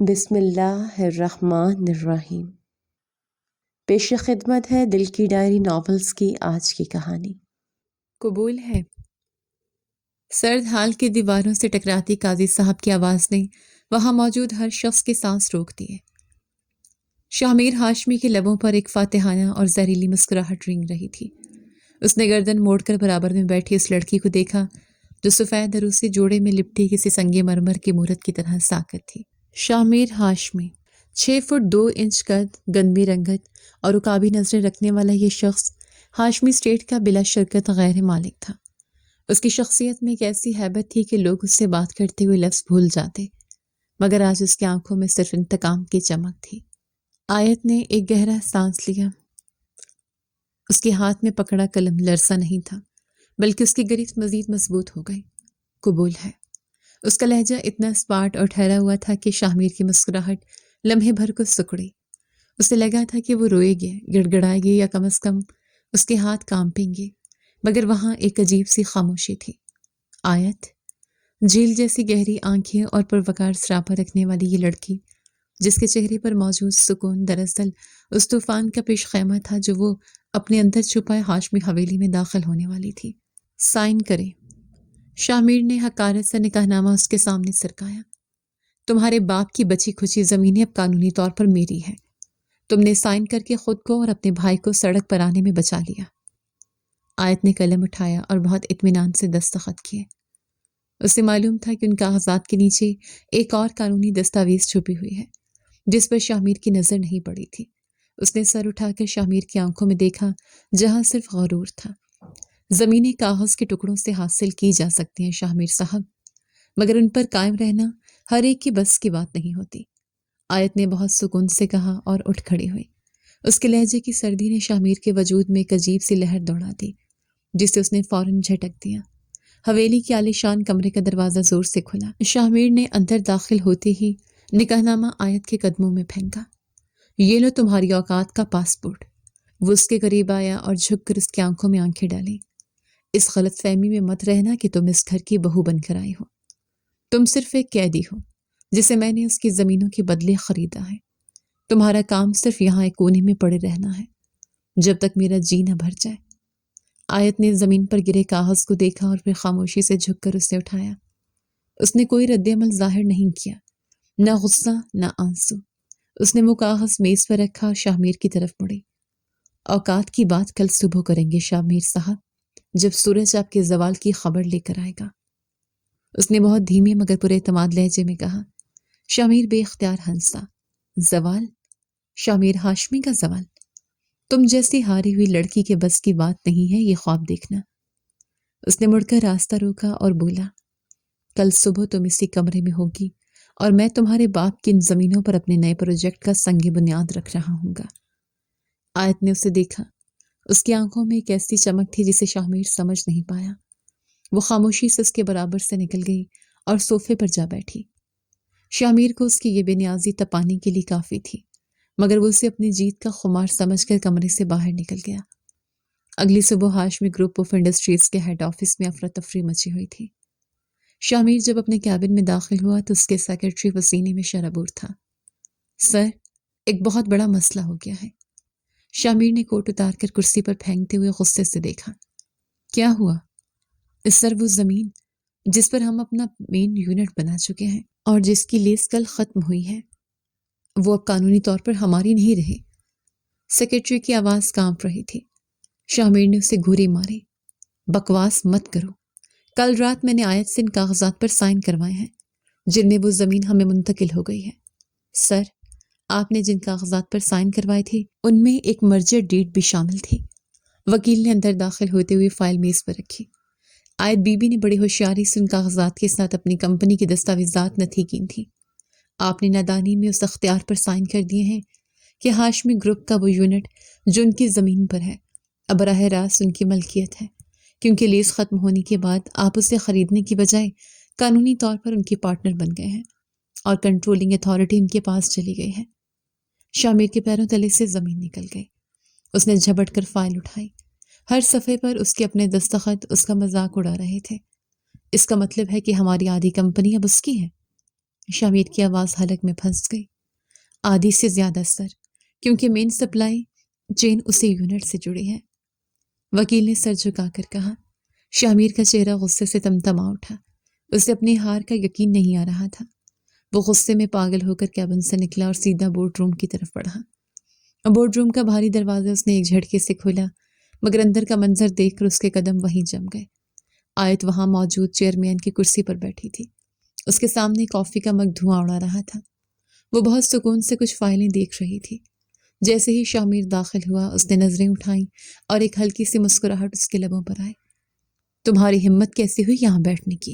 بسم اللہ الرحمن الرحیم۔ پیش خدمت ہے دل کی ڈائری ناولز کی آج کی کہانی۔ قبول ہے۔ سرد حال کی دیواروں سے ٹکراتی قاضی صاحب کی آواز نے وہاں موجود ہر شخص کی سانس روک دیے۔ شاہ ہاشمی کے لبوں پر ایک فاتحانہ اور زہریلی مسکراہٹ رنگ رہی تھی۔ اس نے گردن موڑ کر برابر میں بیٹھی اس لڑکی کو دیکھا جو سفید عروسی جوڑے میں لپٹی کسی سنگ مرمر کی مورت کی طرح ساکت تھی۔ شاہ ہاشمی 6 فٹ 2 انچ قد، گندمی رنگت اور عقابی نظریں رکھنے والا یہ شخص ہاشمی اسٹیٹ کا بلا شرکت غیر مالک تھا۔ اس کی شخصیت میں ایک ایسی ہیبت تھی کہ لوگ اس سے بات کرتے ہوئے لفظ بھول جاتے، مگر آج اس کی آنکھوں میں صرف انتقام کی چمک تھی۔ آیت نے ایک گہرا سانس لیا۔ اس کے ہاتھ میں پکڑا قلم لرزا نہیں تھا، بلکہ اس کی گرفت مزید مضبوط ہو گئی۔ قبول ہے۔ اس کا لہجہ اتنا اسپاٹ اور ٹھہرا ہوا تھا کہ شاہ کی مسکراہٹ لمحے بھر کو سکڑی۔ اسے لگا تھا کہ وہ روئے گے، گڑ گڑائے گے یا کم از کم اس کے ہاتھ کانپیں گے، مگر وہاں ایک عجیب سی خاموشی تھی۔ آیت، جھیل جیسی گہری آنکھیں اور پروقار سراپا رکھنے والی یہ لڑکی، جس کے چہرے پر موجود سکون دراصل اس طوفان کا پیش خیمہ تھا جو وہ اپنے اندر چھپائے ہاشمی حویلی میں داخل ہونے والی تھی۔ سائن کریں۔ شاہ نے حقارت سے نکاح نامہ اس کے سامنے سرکایا۔ تمہارے باپ کی بچی کھچی زمینیں اب قانونی طور پر میری ہے۔ تم نے سائن کر کے خود کو اور اپنے بھائی کو سڑک پر آنے میں بچا لیا۔ آیت نے قلم اٹھایا اور بہت اطمینان سے دستخط کیے۔ اسے معلوم تھا کہ ان کاغذات کے نیچے ایک اور قانونی دستاویز چھپی ہوئی ہے جس پر شاہ کی نظر نہیں پڑی تھی۔ اس نے سر اٹھا کر شاہ کی آنکھوں میں دیکھا جہاں صرف غرور تھا۔ زمینیں کاغذ کے ٹکڑوں سے حاصل کی جا سکتی ہیں شاہ صاحب، مگر ان پر قائم رہنا ہر ایک کی بس کی بات نہیں ہوتی۔ آیت نے بہت سکون سے کہا اور اٹھ کھڑی ہوئی۔ اس کے لہجے کی سردی نے شاہ کے وجود میں ایک عجیب سی لہر دوڑا دی جسے اس نے فوراً جھٹک دیا۔ حویلی کے عالیشان کمرے کا دروازہ زور سے کھلا۔ شاہ نے اندر داخل ہوتے ہی نکاح نامہ آیت کے قدموں میں پھینکا۔ یہ لو تمہاری اوقات کا پاسپورٹ۔ وہ اس کے قریب آیا اور جھک کر اس کی آنکھوں میں آنکھیں ڈالیں۔ اس غلط فہمی میں مت رہنا کہ تم اس گھر کی بہو بن کر آئی ہو۔ تم صرف ایک قیدی ہو جسے میں نے اس کی زمینوں کے بدلے خریدا ہے۔ تمہارا کام صرف یہاں ایک کونے میں پڑے رہنا ہے جب تک میرا جی نہ بھر جائے۔ آیت نے زمین پر گرے کاغذ کو دیکھا اور پھر خاموشی سے جھک کر اسے اٹھایا۔ اس نے کوئی رد عمل ظاہر نہیں کیا، نہ غصہ نہ آنسو۔ اس نے وہ کاغذ میز پر رکھا اور شاہ کی طرف مڑی۔ اوقات کی بات کل صبح کریں گے شاہ صاحب، جب سورج آپ کے زوال کی خبر لے کر آئے گا۔ اس نے بہت دھیمے مگر پورے اعتماد لہجے میں کہا۔ شاہ بے اختیار ہنسا۔ زوال؟ شاہ ہاشمی کا زوال؟ تم جیسی ہاری ہوئی لڑکی کے بس کی بات نہیں ہے یہ خواب دیکھنا۔ اس نے مڑ کر راستہ روکا اور بولا، کل صبح تم اسی کمرے میں ہوگی اور میں تمہارے باپ کی ان زمینوں پر اپنے نئے پروجیکٹ کا سنگ بنیاد رکھ رہا ہوں گا۔ آیت نے اسے دیکھا۔ اس کی آنکھوں میں ایک ایسی چمک تھی جسے شاہ سمجھ نہیں پایا۔ وہ خاموشی سے اس کے برابر سے نکل گئی اور صوفے پر جا بیٹھی۔ شاہ کو اس کی یہ بے نیازی تپانے کے لیے کافی تھی، مگر وہ اسے اپنی جیت کا خمار سمجھ کر کمرے سے باہر نکل گیا۔ اگلی صبح ہاشمی گروپ آف انڈسٹریز کے ہیڈ آفس میں افراتفری مچی ہوئی تھی۔ شاہ جب اپنے کیبن میں داخل ہوا تو اس کے سیکرٹری پسینے میں شرابور تھا۔ سر، ایک بہت بڑا مسئلہ ہو گیا ہے۔ شاہ نے کوٹ اتار کر کرسی پر پھینکتے ہوئے غصے سے دیکھا۔ کیا ہوا؟ سر، وہ زمین جس پر ہم اپنا مین یونٹ بنا چکے ہیں اور جس کی لیز کل ختم ہوئی ہے، وہ اب قانونی طور پر ہماری نہیں رہی۔ سیکرٹری کی آواز کانپ رہی تھی۔ شاہ نے اسے گھوری ماری۔ بکواس مت کرو۔ کل رات میں نے آیت سے ان کاغذات پر سائن کروائے ہیں جن میں وہ زمین ہمیں منتقل ہو گئی ہے۔ سر، آپ نے جن کاغذات پر سائن کروائے تھے ان میں ایک مرجر ڈیڈ بھی شامل تھی۔ وکیل نے اندر داخل ہوتے ہوئے فائل میز پر رکھی۔ آیت بی بی نے بڑی ہوشیاری سے ان کاغذات کے ساتھ اپنی کمپنی کی دستاویزات نتھی کی تھی۔ آپ نے نادانی میں اس اختیار پر سائن کر دیے ہیں کہ ہاشمی گروپ کا وہ یونٹ جو ان کی زمین پر ہے اب براہ راست ان کی ملکیت ہے، کیونکہ لیز ختم ہونے کے بعد آپ اسے خریدنے کی بجائے قانونی طور پر ان کے پارٹنر بن گئے ہیں اور کنٹرولنگ اتھارٹی ان کے پاس چلی گئی ہے۔ شاہ کے پیروں تلے سے زمین نکل گئی۔ اس نے جھپٹ کر فائل اٹھائی۔ ہر صفحے پر اس کے اپنے دستخط اس کا مذاق اڑا رہے تھے۔ اس کا مطلب ہے کہ ہماری آدھی کمپنی اب اس کی ہے۔ شامیر کی آواز حلق میں پھنس گئی. آدھی سے زیادہ سر، کیونکہ مین سپلائی چین اسی یونٹ سے جڑی ہے. وکیل نے سر جھکا کر کہا. شامیر کا چہرہ غصے سے تمتما اٹھا. اسے اپنی ہار کا یقین نہیں آ رہا تھا. وہ غصے میں پاگل ہو کر کیبن سے نکلا اور سیدھا بورڈ روم کی طرف بڑھا. بورڈ روم کا بھاری دروازہ اس نے ایک جھٹکے سے کھولا، مگر اندر کا منظر دیکھ کر اس کے قدم وہیں جم گئے. آیت وہاں موجود چیئرمین کی کرسی پر بیٹھی تھی. اس کے سامنے کافی کا مگ دھواں اڑا رہا تھا. وہ بہت سکون سے کچھ فائلیں دیکھ رہی تھی. جیسے ہی شامیر داخل ہوا اس نے نظریں اٹھائیں اور ایک ہلکی سی مسکراہٹ اس کے لبوں پر آئے. تمہاری ہمت کیسی ہوئی یہاں بیٹھنے کی؟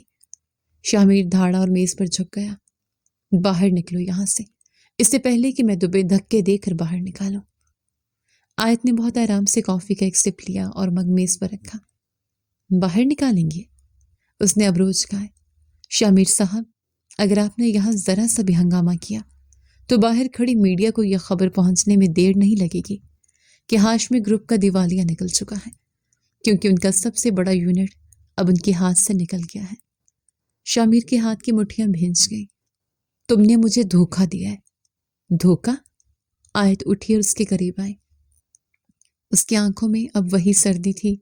شامیر دھاڑا اور میز پر جھک گیا. باہر نکلو یہاں سے، اس سے پہلے کہ میں دبے دھکے دے کر باہر نکالوں. آیت نے بہت آرام سے کافی کا ایک سپ لیا اور مگ میز پر رکھا. باہر نکالیں گے؟ اس نے ابروج جھکائے. شامیر صاحب، اگر آپ نے یہاں ذرا سا بھی ہنگامہ کیا تو باہر کھڑی میڈیا کو یہ خبر پہنچنے میں دیر نہیں لگے گی کہ ہاشمی گروپ کا دیوالیہ نکل چکا ہے، کیونکہ ان کا سب سے بڑا یونٹ اب ان کے ہاتھ سے نکل گیا ہے. شامیر کے ہاتھ کی مٹھیاں بھینچ گئیں. تم نے مجھے دھوکہ دیا ہے. دھوکہ؟ آیت اٹھی اور اس کے قریب آئی. اس کی آنکھوں میں اب وہی سردی تھی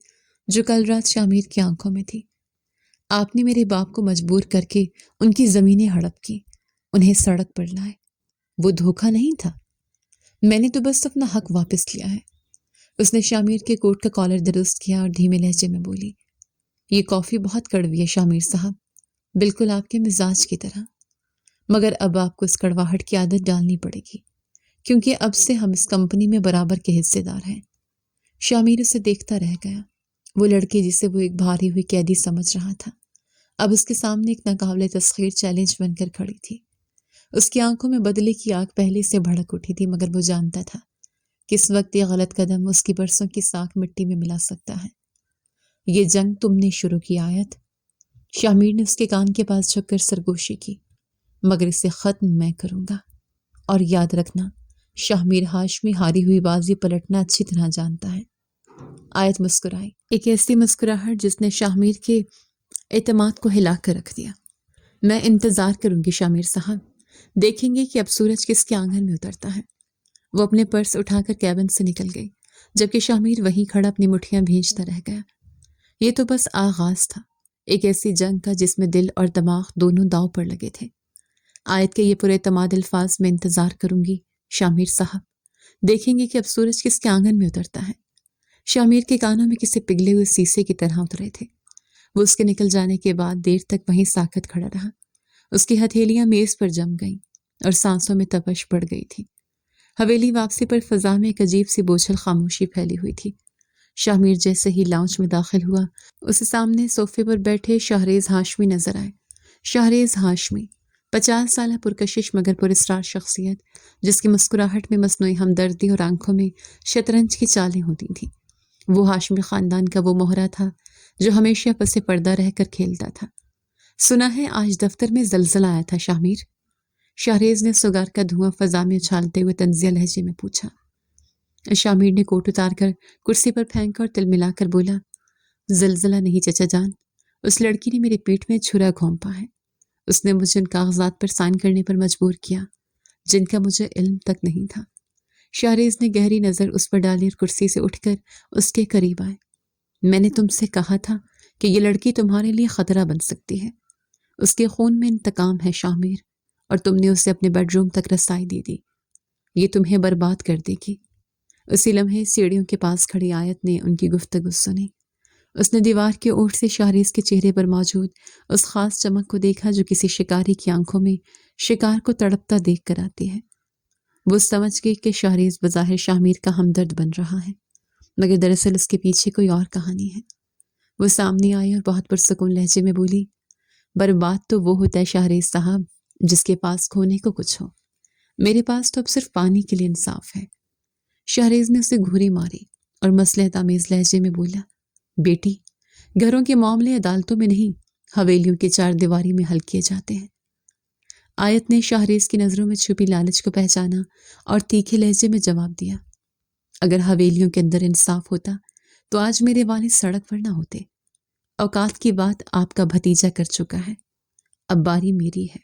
جو کل رات شامیر کی آنکھوں میں تھی. آپ نے میرے باپ کو مجبور کر کے ان کی زمینیں ہڑپ کی، انہیں سڑک پر لائے. وہ دھوکہ نہیں تھا. میں نے تو بس اپنا حق واپس لیا ہے. اس نے شامیر کے کوٹ کا کالر درست کیا اور دھیمے لہجے میں بولی. یہ کافی بہت کڑوی ہے شامیر صاحب، بالکل آپ کے مزاج کی طرح. مگر اب آپ کو اس کڑواہٹ کی عادت ڈالنی پڑے گی، کیونکہ اب سے ہم اس کمپنی میں برابر کے حصے دار ہیں. شامیر اسے دیکھتا رہ گیا. وہ لڑکی جسے وہ ایک بھاری ہوئی قیدی سمجھ رہا تھا اب اس کے سامنے ایک ناقابل تسخیر چیلنج بن کر کھڑی تھی. اس کی آنکھوں میں بدلے کی آگ پہلے سے بھڑک اٹھی تھی، مگر وہ جانتا تھا کہ اس وقت یہ غلط قدم اس کی برسوں کی ساکھ مٹی میں ملا سکتا ہے. یہ جنگ تم نے شروع کی آیت. شامیر نے اس کے کان کے پاس جھک کر سرگوشی کی. مگر اسے ختم میں کروں گا. اور یاد رکھنا، شامیر ہاشمی ہاری ہوئی بازی پلٹنا اچھی طرح جانتا ہے. آیت مسکرائی، ایک ایسی مسکراہٹ جس نے شامیر کے اعتماد کو ہلا کر رکھ دیا. میں انتظار کروں گی شامیر صاحب، دیکھیں گے کہ اب سورج کس کے آنگن میں اترتا ہے. وہ اپنے پرس اٹھا کر کیبن سے نکل گئی، جبکہ شامیر وہیں کھڑا اپنی مٹھیاں بھینچتا رہ گیا. یہ تو بس آغاز تھا ایک ایسی جنگ کا جس میں دل اور دماغ دونوں داؤ پر لگے تھے. آیت کے یہ پراعتماد الفاظ میں انتظار کروں گی شامیر صاحب، دیکھیں گے کہ اب سورج کس کے آنگن میں اترتا ہے. شامیر کے کانوں میں کسی پگھلے ہوئے سیسے کی طرح اترے تھے. وہ اس کے نکل جانے کے بعد دیر تک وہیں ساکت کھڑا رہا. اس کی ہتھیلیاں میز پر جم گئیں اور سانسوں میں تپش پڑ گئی تھی. حویلی واپسی پر فضا میں ایک عجیب سی بوجھل خاموشی پھیلی ہوئی تھی. شامیر جیسے ہی لاؤنج میں داخل ہوا، اسے سامنے صوفے پر بیٹھے شاہریز ہاشمی نظر آئے. شاہریز ہاشمی، 50 سالہ پرکشش مگر پراسرار شخصیت، جس کی مسکراہٹ میں مصنوعی ہمدردی اور آنکھوں میں شطرنج کی چالیں ہوتی تھیں. وہ ہاشمی خاندان کا وہ مہرہ تھا جو ہمیشہ پس پردہ رہ کر کھیلتا تھا. سنا ہے آج دفتر میں زلزلہ آیا تھا شامیر؟ شاہریز نے سگار کا دھواں فضا میں اچھالتے ہوئے طنزیہ لہجے میں پوچھا. شامیر نے کوٹ اتار کر کرسی پر پھینکا اور تل ملا کر بولا. زلزلہ نہیں چچا جان، اس لڑکی نے میری پیٹھ میں چھرا گھونپا ہے. اس نے مجھے ان کاغذات پر سائن کرنے پر مجبور کیا جن کا مجھے علم تک نہیں تھا. شاہریز نے گہری نظر اس پر ڈالی اور کرسی سے اٹھ کر اس کے قریب آئے. میں نے تم سے کہا تھا کہ یہ لڑکی تمہارے لیے خطرہ بن سکتی ہے. اس کے خون میں انتقام ہے شامیر، اور تم نے اسے اپنے بیڈ روم تک رسائی دے دی. یہ تمہیں برباد کر دے گی. اسی لمحے سیڑھیوں کے پاس کھڑی آیت نے ان کی گفتگو سنی. اس نے دیوار کے اوٹ سے شاہریز کے چہرے پر موجود اس خاص چمک کو دیکھا جو کسی شکاری کی آنکھوں میں شکار کو تڑپتا دیکھ کر آتی ہے. وہ سمجھ گئی کہ شاہریز بظاہر شامیر کا ہمدرد بن رہا ہے، مگر دراصل اس کے پیچھے کوئی اور کہانی ہے. وہ سامنے آئی اور بہت پرسکون لہجے میں بولی. برباد تو وہ ہوتا ہے شاہریز صاحب جس کے پاس کھونے کو کچھ ہو. میرے پاس تو اب صرف پانی کے لیے انصاف ہے. شاہریز نے اسے گھوری ماری اور مصلحت آمیز لہجے میں بولا. بیٹی، گھروں کے معاملے عدالتوں میں نہیں، حویلیوں کی چار دیواری میں حل کیے جاتے ہیں. آیت نے شاہریز کی نظروں میں چھپی لالچ کو پہچانا اور تیکھے لہجے میں جواب دیا. اگر حویلیوں کے اندر انصاف ہوتا تو آج میرے والد سڑک پر نہ ہوتے. اوقات کی بات آپ کا بھتیجا کر چکا ہے، اب باری میری ہے.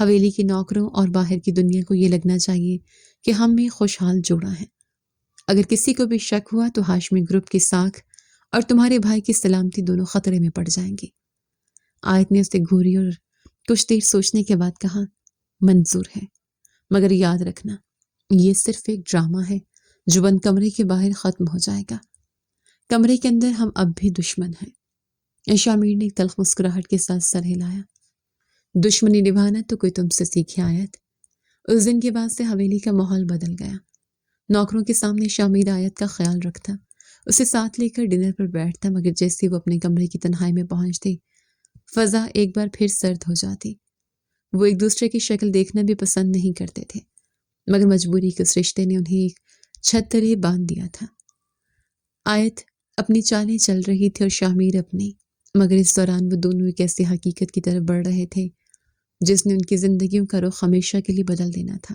حویلی کے نوکروں اور باہر کی دنیا کو یہ لگنا چاہیے کہ ہم میں خوشحال جوڑا ہے۔ اگر کسی کو بھی شک ہوا تو ہاشمی گروپ کی ساکھ اور تمہارے بھائی کی سلامتی دونوں خطرے میں پڑ جائیں گی۔ آیت نے اسے گھوری اور کچھ دیر سوچنے کے بعد کہا، منظور ہے، مگر یاد رکھنا یہ صرف ایک ڈرامہ ہے جو بند کمرے کے باہر ختم ہو جائے گا۔ کمرے کے اندر ہم اب بھی دشمن ہیں۔ شامیر نے ایک تلخ مسکراہٹ کے ساتھ سر ہلایا۔ دشمنی نبھانا تو کوئی تم سے سیکھی آیت۔ اس دن کے بعد سے حویلی کا ماحول بدل گیا۔ نوکروں کے سامنے شامیر آیت کا خیال رکھتا، اسے ساتھ لے کر ڈنر پر بیٹھتا، مگر جیسے وہ اپنے کمرے کی تنہائی میں پہنچتے فضا ایک بار پھر سرد ہو جاتی۔ وہ ایک دوسرے کی شکل دیکھنا بھی پسند نہیں کرتے تھے، مگر مجبوری کے اس رشتے نے انہیں ایک چھت تلے باندھ دیا تھا۔ آیت اپنی چالیں چل رہی تھی اور شامیر اپنی، مگر اس دوران وہ دونوں ایک ایسی حقیقت کی طرف بڑھ رہے تھے جس نے ان کی زندگیوں کا رخ ہمیشہ کے لیے بدل دینا تھا۔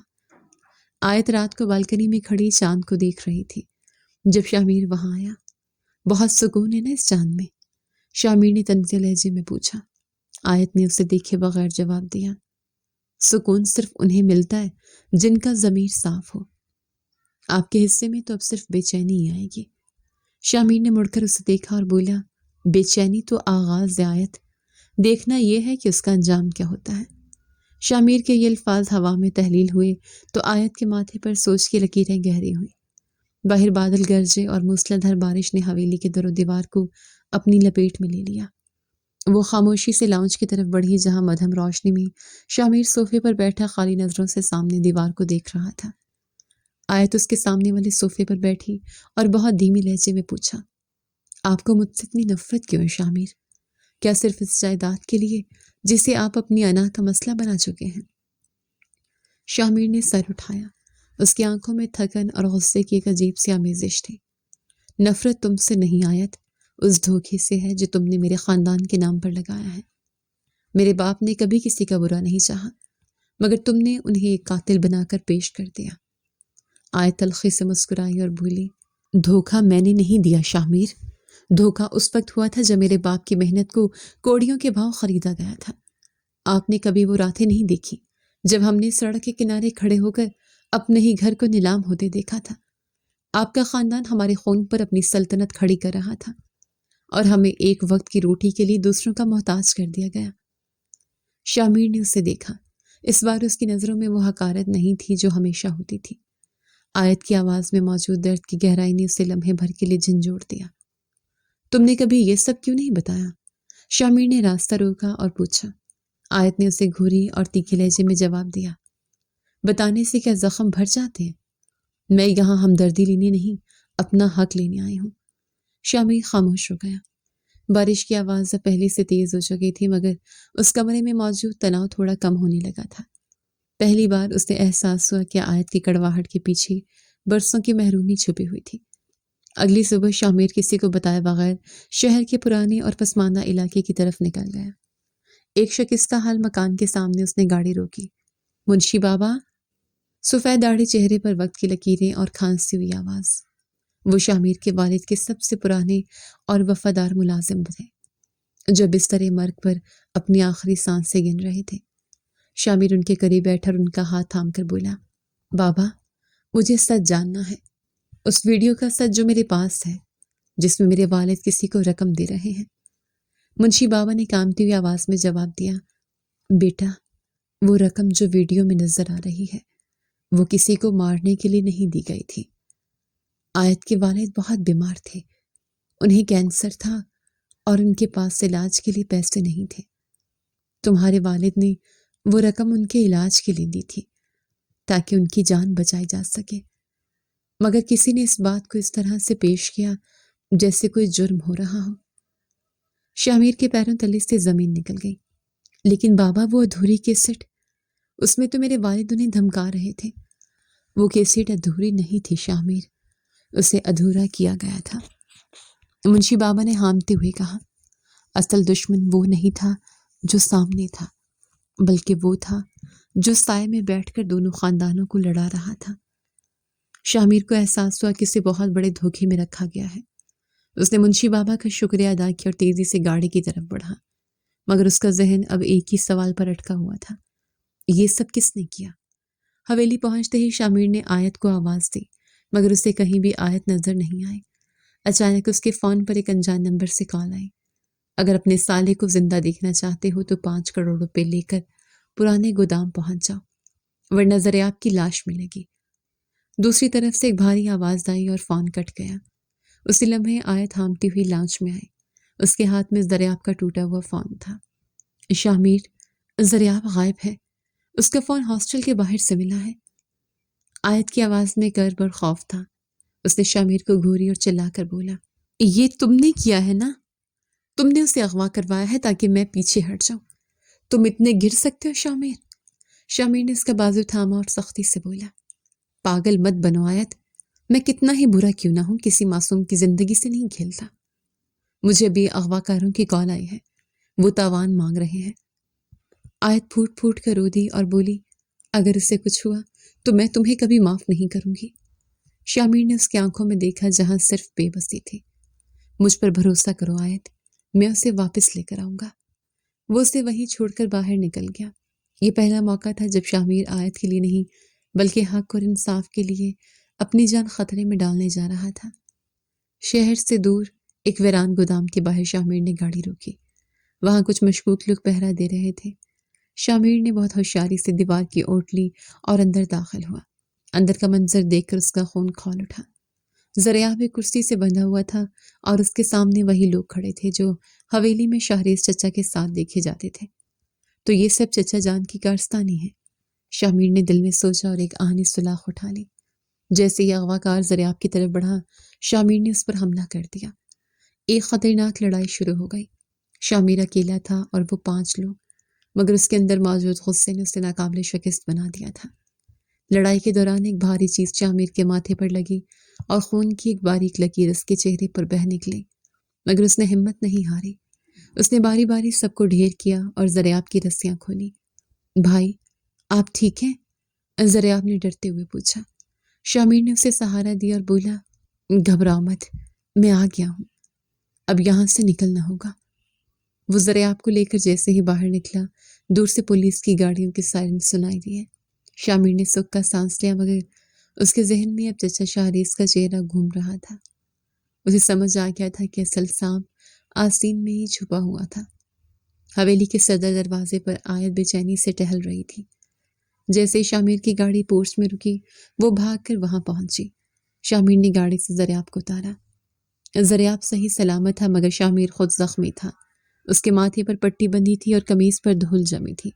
آیت رات کو بالکنی میں کھڑی چاند کو دیکھ رہی تھی جب شامیر وہاں آیا۔ بہت سکون ہے نا اس چاند میں؟ شامیر نے طنزیہ لہجے میں پوچھا۔ آیت نے اسے دیکھے بغیر جواب دیا، سکون صرف انہیں ملتا ہے جن کا ضمیر صاف ہو۔ آپ کے حصے میں تو اب صرف بے چینی ہی آئے گی۔ شامیر نے مڑ کر اسے دیکھا اور بولا، بے چینی تو آغاز آیت، دیکھنا یہ ہے کہ اس کا انجام کیا ہوتا ہے۔ شامیر کے یہ الفاظ ہوا میں تحلیل ہوئے تو آیت کے ماتھے پر سوچ کی لکیریں گہری ہوئیں۔ باہر بادل گرجے اور موسلا دھار بارش نے حویلی کے در و دیوار کو اپنی لپیٹ میں لے لیا۔ وہ خاموشی سے لاؤنج کی طرف بڑھی جہاں مدھم روشنی میں شامیر صوفے پر بیٹھا خالی نظروں سے سامنے دیوار کو دیکھ رہا تھا۔ آیت اس کے سامنے والے صوفے پر بیٹھی اور بہت دھیمی لہجے میں پوچھا، آپ کو مجھ سے اتنی نفرت کیوں ہے شامیر؟ کیا صرف اس جائیداد کے لیے جسے آپ اپنی انا کا مسئلہ بنا چکے ہیں؟ شامیر نے سر اٹھایا۔ اس کی آنکھوں میں تھکن اور غصے کی ایک عجیب سی آمیزش تھی۔ نفرت تم سے نہیں آیت، اس دھوکے سے ہے جو تم نے میرے خاندان کے نام پر لگایا ہے۔ میرے باپ نے کبھی کسی کا برا نہیں چاہا، مگر تم نے انہیں ایک قاتل بنا کر پیش کر دیا۔ آیت تلخی سے مسکرائی اور بولی، دھوکہ میں نے نہیں دیا شامیر، دھوکہ اس وقت ہوا تھا جب میرے باپ کی محنت کو کوڑیوں کے بھاؤ خریدا گیا تھا۔ آپ نے کبھی وہ راتیں نہیں دیکھی جب ہم نے سڑک کے کنارے کھڑے ہو کر اپنے ہی گھر کو نیلام ہوتے دیکھا تھا۔ آپ کا خاندان ہمارے خون پر اپنی سلطنت کھڑی کر رہا تھا اور ہمیں ایک وقت کی روٹی کے لیے دوسروں کا محتاج کر دیا گیا۔ شامیر نے اسے دیکھا۔ اس بار اس کی نظروں میں وہ حقارت نہیں تھی جو ہمیشہ ہوتی تھی۔ آیت کی آواز میں موجود درد کی گہرائی نے اسے لمحے بھر کے لیے جھنجھوڑ دیا۔ تم نے کبھی یہ سب کیوں نہیں بتایا؟ شامیر نے راستہ روکا اور پوچھا۔ آیت نے اسے گھوری اور تیکھے لہجے میں جواب دیا، بتانے سے کیا زخم بھر جاتے ہیں؟ میں یہاں ہمدردی لینے نہیں، اپنا حق لینے آئی ہوں۔ شامیر خاموش ہو گیا۔ بارش کی آواز اب پہلے سے تیز ہو چکی تھی، مگر اس کمرے میں موجود تناؤ تھوڑا کم ہونے لگا تھا۔ پہلی بار اس نے احساس ہوا کہ آیت کی کڑواہٹ کے پیچھے برسوں کی محرومی چھپی ہوئی تھی۔ اگلی صبح شامیر کسی کو بتائے بغیر شہر کے پرانے اور پسماندہ علاقے کی طرف نکل گیا۔ ایک شکستہ حال مکان کے سامنے اس نے گاڑی روکی۔ منشی بابا؟ سفید داڑھی چہرے پر وقت کی لکیریں اور کھانستی ہوئی آواز۔ وہ شامیر کے والد کے سب سے پرانے اور وفادار ملازم تھے جو بستر مرگ پر اپنی آخری سانسیں گن رہے تھے۔ شامیر ان کے قریب بیٹھا اور ان کا ہاتھ تھام کر بولا، بابا مجھے سچ جاننا ہے، اس ویڈیو کا سچ جو میرے پاس ہے جس میں میرے والد کسی کو رقم دے رہے ہیں۔ منشی بابا نے کانپتی ہوئی آواز میں جواب دیا، بیٹا وہ رقم جو ویڈیو میں نظر آ رہی ہے وہ کسی کو مارنے کے لیے نہیں دی گئی تھی۔ آیت کے والد بہت بیمار تھے، انہیں کینسر تھا اور ان کے پاس علاج کے لیے پیسے نہیں تھے۔ تمہارے والد نے وہ رقم ان کے علاج کے لیے دی تھی تاکہ ان کی جان بچائی جا سکے، مگر کسی نے اس بات کو اس طرح سے پیش کیا جیسے کوئی جرم ہو رہا ہو۔ شامیر کے پیروں تلے سے زمین نکل گئی۔ لیکن بابا وہ ادھوری کیسٹ، اس میں تو میرے والد انہیں دھمکا رہے تھے۔ وہ کیسٹ ادھوری نہیں تھی شامیر، اسے ادھورا کیا گیا تھا۔ منشی بابا نے ہامتے ہوئے کہا، اصل دشمن وہ نہیں تھا جو سامنے تھا، بلکہ وہ تھا جو سائے میں بیٹھ کر دونوں خاندانوں کو لڑا رہا تھا۔ شامیر کو احساس ہوا کہ اسے بہت بڑے دھوکے میں رکھا گیا ہے۔ اس نے منشی بابا کا شکریہ ادا کیا اور تیزی سے گاڑی کی طرف بڑھا، مگر اس کا ذہن اب ایک ہی سوال پر اٹکا ہوا تھا، یہ سب کس نے کیا؟ حویلی پہنچتے ہی شامیر نے آیت کو آواز دی، مگر اسے کہیں بھی آیت نظر نہیں آئی۔ اچانک اس کے فون پر ایک انجان نمبر سے کال آئی۔ اگر اپنے سالے کو زندہ دیکھنا چاہتے ہو تو 5 کروڑ روپے لے کر پرانے گودام پہنچ جاؤ، ورنہ زریاب کی لاش ملے گی۔ دوسری طرف سے ایک بھاری آواز آئی اور فون کٹ گیا۔ اسی لمحے آیت ہامتی ہوئی لانچ میں آئی۔ اس کے ہاتھ میں زریاب کا ٹوٹا ہوا فون تھا۔ شامیر، زریاب غائب ہے، اس کا فون ہاسٹل کے باہر سے ملا ہے۔ آیت کی آواز میں کرب اور خوف تھا۔ اس نے شامیر کو گھوری اور چلا کر بولا، یہ تم نے کیا ہے نا؟ تم نے اسے اغوا کروایا ہے تاکہ میں پیچھے ہٹ جاؤں۔ تم اتنے گر سکتے ہو شامیر؟ شامیر نے اس کا بازو تھاما اور سختی سے بولا، پاگل مت بنو آیت، میں کتنا ہی برا کیوں نہ ہوں کسی معصوم کی زندگی سے نہیں کھیلتا۔ مجھے بھی اغوا کاروں کی کال آئی ہے، وہ تاوان مانگ رہے ہیں۔ آیت پھوٹ پھوٹ کر رو دی اور بولی، اگر اس سے کچھ ہوا تو میں تمہیں کبھی معاف نہیں کروں گی۔ شامیر نے اس کی آنکھوں میں دیکھا جہاں صرف بے بسی تھی۔ مجھ پر بھروسہ کرو آیت، میں اسے واپس لے کر آؤں گا۔ وہ اسے وہیں چھوڑ کر باہر نکل گیا۔ یہ پہلا موقع تھا جب شامیر آیت کے لیے نہیں بلکہ حق اور انصاف کے لیے اپنی جان خطرے میں ڈالنے جا رہا تھا۔ شہر سے دور ایک ویران گودام کے باہر شامیر نے گاڑی روکی۔ وہاں کچھ مشکوک لوگ پہرا دے رہے تھے۔ شامیر نے بہت ہوشیاری سے دیوار کی اوٹ لی اور اندر داخل ہوا۔ اندر کا منظر دیکھ کر اس کا خون کھول اٹھا۔ زریاب ایک کرسی سے بندھا ہوا تھا اور اس کے سامنے وہی لوگ کھڑے تھے جو حویلی میں شاہریز چچا کے ساتھ دیکھے جاتے تھے۔ تو یہ سب چچا جان کی کارستانی ہے، شامیر نے دل میں سوچا اور ایک آہنی سلاخ اٹھا لی۔ جیسے ہی اغوا کار زریاب کی طرف بڑھا، شامیر نے اس پر حملہ کر دیا۔ ایک خطرناک لڑائی شروع ہو گئی۔ شامیر اکیلا تھا اور وہ 5 لوگ، مگر اس کے اندر موجود غصے نے اسے ناقابل شکست بنا دیا تھا۔ لڑائی کے دوران ایک بھاری چیز شامیر کے ماتھے پر لگی اور خون کی ایک باریک لکیر اس کے چہرے پر بہہ نکلی، مگر اس نے ہمت نہیں ہاری۔ اس نے باری باری سب کو ڈھیر کیا اور زریاب کی رسیاں کھولی۔ بھائی، آپ ٹھیک ہیں؟ زریاب نے ڈرتے ہوئے پوچھا۔ شامیر نے اسے سہارا دیا اور بولا، گھبراؤ مت، میں آ گیا ہوں، اب یہاں سے نکلنا ہوگا۔ وہ زریاب کو لے کر جیسے ہی باہر نکلا، دور سے پولیس کی گاڑیوں کے سائرن سنائی دیے۔ شامیر نے سکھ کا سانس لیا، مگر اس کے ذہن میں اب چچا شاہریز کا چہرہ گھوم رہا تھا۔ اسے سمجھ آ گیا تھا کہ اصل سانپ آستین میں ہی چھپا ہوا تھا۔ حویلی کے صدر دروازے پر آیت بے چینی سے ٹہل رہی تھی۔ جیسے شامیر کی گاڑی پورچ میں رکی، وہ بھاگ کر وہاں پہنچی۔ شامیر نے گاڑی سے زریاب کو اتارا۔ زریاب صحیح سلامت تھا، مگر شامیر خود زخمی تھا۔ اس کے ماتھے پر پٹی بندھی تھی اور قمیض پر دھول جمی تھی۔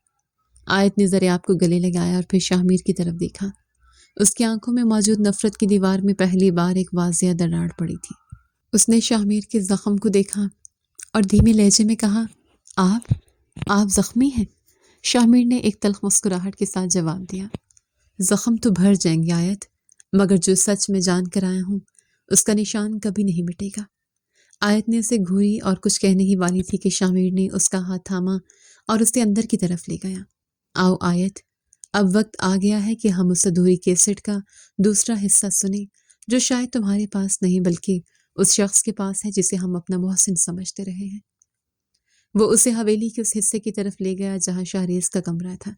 آیت نے زریاب کو گلے لگایا اور پھر شامیر کی طرف دیکھا۔ اس کی آنکھوں میں موجود نفرت کی دیوار میں پہلی بار ایک واضح دراڑ پڑی تھی۔ اس نے شامیر کے زخم کو دیکھا اور دھیمے لہجے میں کہا، آپ زخمی ہیں؟ شامیر نے ایک تلخ مسکراہٹ کے ساتھ جواب دیا، زخم تو بھر جائیں گے آیت، مگر جو سچ میں جان کر آیا ہوں اس کا نشان کبھی نہیں مٹے گا۔ آیت نے اسے گھوری اور کچھ کہنے ہی والی تھی کہ شامیر نے اس کا ہاتھ تھاما اور اسے اندر کی طرف لے گیا۔ آؤ آیت، اب وقت آ گیا ہے کہ ہم اس ادھوری کیسٹ کا دوسرا حصہ سنیں جو شاید تمہارے پاس نہیں بلکہ اس شخص کے پاس ہے جسے ہم اپنا محسن سمجھتے رہے ہیں۔ وہ اسے حویلی کے اس حصے کی طرف لے گیا جہاں شاہریز کا کمرہ تھا۔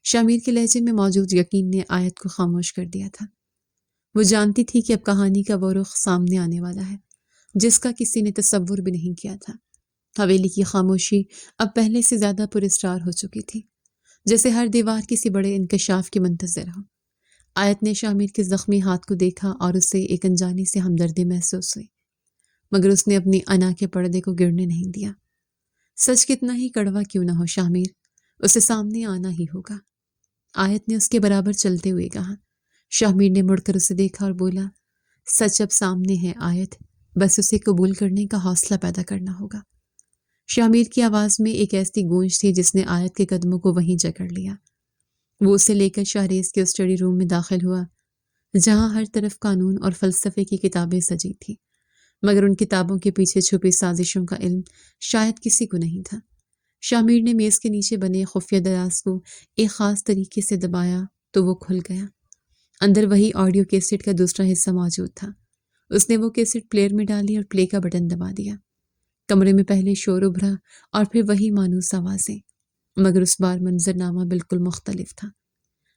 شامیر کے لہجے میں موجود یقین نے آیت کو خاموش کر دیا تھا۔ وہ جانتی تھی کہ اب کہانی کا وہ رخ سامنے آنے والا ہے جس کا کسی نے تصور بھی نہیں کیا تھا۔ حویلی کی خاموشی اب پہلے سے زیادہ پراسرار ہو چکی تھی، جیسے ہر دیوار کسی بڑے انکشاف کی منتظر ہو۔ آیت نے شامیر کے زخمی ہاتھ کو دیکھا اور اسے ایک انجانی سے ہمدردی محسوس ہوئی، مگر اس نے اپنی انا کے پردے کو گرنے نہیں دیا۔ سچ کتنا ہی کڑوا کیوں نہ ہو شامیر، اسے سامنے آنا ہی ہوگا، آیت نے اس کے برابر چلتے ہوئے کہا۔ شامیر نے مڑ کر اسے دیکھا اور بولا، سچ اب سامنے ہے آیت، بس اسے قبول کرنے کا حوصلہ پیدا کرنا ہوگا۔ شامیر کی آواز میں ایک ایسی گونج تھی جس نے آیت کے قدموں کو وہیں جکڑ لیا۔ وہ اسے لے کر شاہریز کے اسٹڈی روم میں داخل ہوا جہاں ہر طرف قانون اور فلسفے کی کتابیں سجی تھیں، مگر ان کتابوں کے پیچھے چھپی سازشوں کا علم شاید کسی کو نہیں تھا۔ شامیر نے میز کے نیچے بنے خفیہ دراز کو ایک خاص طریقے سے دبایا تو وہ کھل گیا۔ اندر وہی آڈیو کیسٹ کا دوسرا حصہ موجود تھا۔ اس نے وہ کیسٹ پلیئر میں ڈالی اور پلے کا بٹن دبا دیا۔ کمرے میں پہلے شور ابھرا اور پھر وہی مانوس آوازیں۔ مگر اس بار منظرنامہ بالکل مختلف تھا۔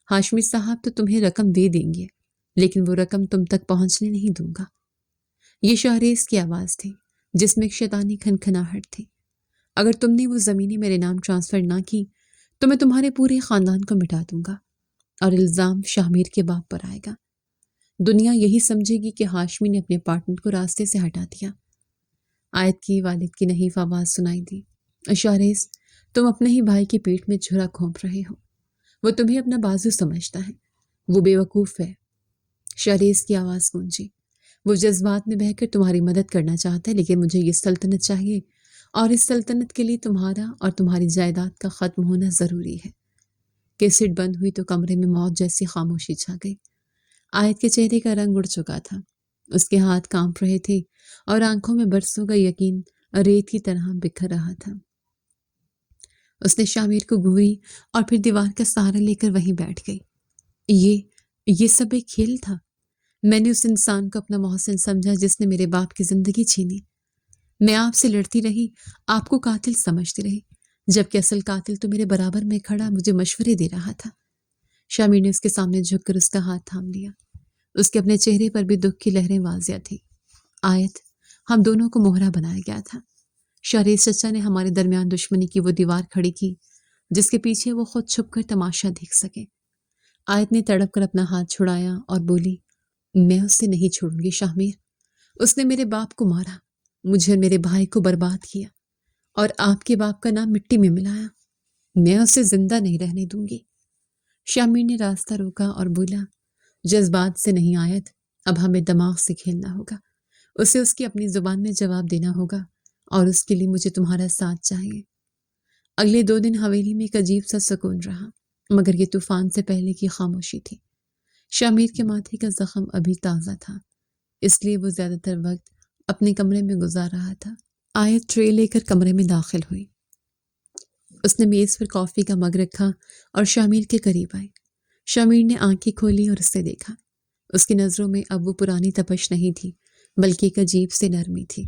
ہاشمی صاحب تو تمہیں رقم دے دیں گے، لیکن وہ رقم تم تک پہنچنے نہیں دوں گا۔ یہ شہریز کی آواز تھی جس میں ایک شیطانی کھنکھناہٹ تھی۔ اگر تم نے وہ زمینیں میرے نام ٹرانسفر نہ کی تو میں تمہارے پورے خاندان کو مٹا دوں گا اور الزام شاہ کے باپ پر آئے گا۔ دنیا یہی سمجھے گی کہ ہاشمی نے اپنے پارٹنر کو راستے سے ہٹا دیا۔ آیت کی والد کی نحیف آواز سنائی دی، شہریز تم اپنے ہی بھائی کی پیٹھ میں چھرا گھونپ رہے ہو۔ وہ تمہیں اپنا بازو سمجھتا ہے، وہ بے وقوف ہے۔ شہریز کی آواز گونجی، وہ جذبات میں بہہ کر تمہاری مدد کرنا چاہتا ہے، لیکن مجھے یہ سلطنت چاہیے اور اس سلطنت کے لیے تمہارا اور تمہاری جائیداد کا ختم ہونا ضروری ہے۔ کیسٹ بند ہوئی تو کمرے میں موت جیسی خاموشی چھا گئی۔ آیت کے چہرے کا رنگ اڑ چکا تھا، اس کے ہاتھ کانپ رہے تھے اور آنکھوں میں برسوں کا یقین ریت کی طرح بکھر رہا تھا۔ اس نے شامیر کو گھوری اور پھر دیوار کا سہارا لے کر وہیں بیٹھ گئی۔ یہ سب ایک کھیل تھا۔ میں نے اس انسان کو اپنا محسن سمجھا جس نے میرے باپ کی زندگی چھینی۔ میں آپ سے لڑتی رہی، آپ کو قاتل سمجھتی رہی، جبکہ اصل قاتل تو میرے برابر میں کھڑا مجھے مشورے دے رہا تھا۔ شامیر نے اس کے سامنے جھک کر اس کا ہاتھ تھام لیا۔ اس کے اپنے چہرے پر بھی دکھ کی لہریں واضح تھیں۔ آیت، ہم دونوں کو مہرا بنایا گیا تھا۔ شہریز چچا نے ہمارے درمیان دشمنی کی وہ دیوار کھڑی کی جس کے پیچھے وہ خود چھپ کر تماشا دیکھ سکے۔ آیت نے تڑپ کر اپنا ہاتھ چھڑایا اور بولی، میں اس سے نہیں چھوڑوں گی شامیر۔ اس نے میرے باپ کو مارا، مجھے اور میرے بھائی کو برباد کیا اور آپ کے باپ کا نام مٹی میں ملایا۔ میں اسے زندہ نہیں رہنے دوں گی۔ شامیر نے راستہ روکا اور بولا، جذبات سے نہیں آیت، اب ہمیں دماغ سے کھیلنا ہوگا۔ اسے اس کی اپنی زبان میں جواب دینا ہوگا اور اس کے لیے مجھے تمہارا ساتھ چاہیے۔ اگلے 2 دن حویلی میں ایک عجیب سا سکون رہا، مگر یہ طوفان سے پہلے کی خاموشی تھی۔ شامیر کے ماتھے کا زخم ابھی تازہ تھا، اس لیے وہ زیادہ تر وقت اپنے کمرے میں گزار رہا تھا۔ آیت ٹرے لے کر کمرے میں داخل ہوئی۔ اس نے میز پر کافی کا مگ رکھا اور شامیر کے قریب آئی۔ شامیر نے آنکھیں کھولی اور اسے دیکھا۔ اس کی نظروں میں اب وہ پرانی تپش نہیں تھی، بلکہ ایک عجیب سے نرمی تھی۔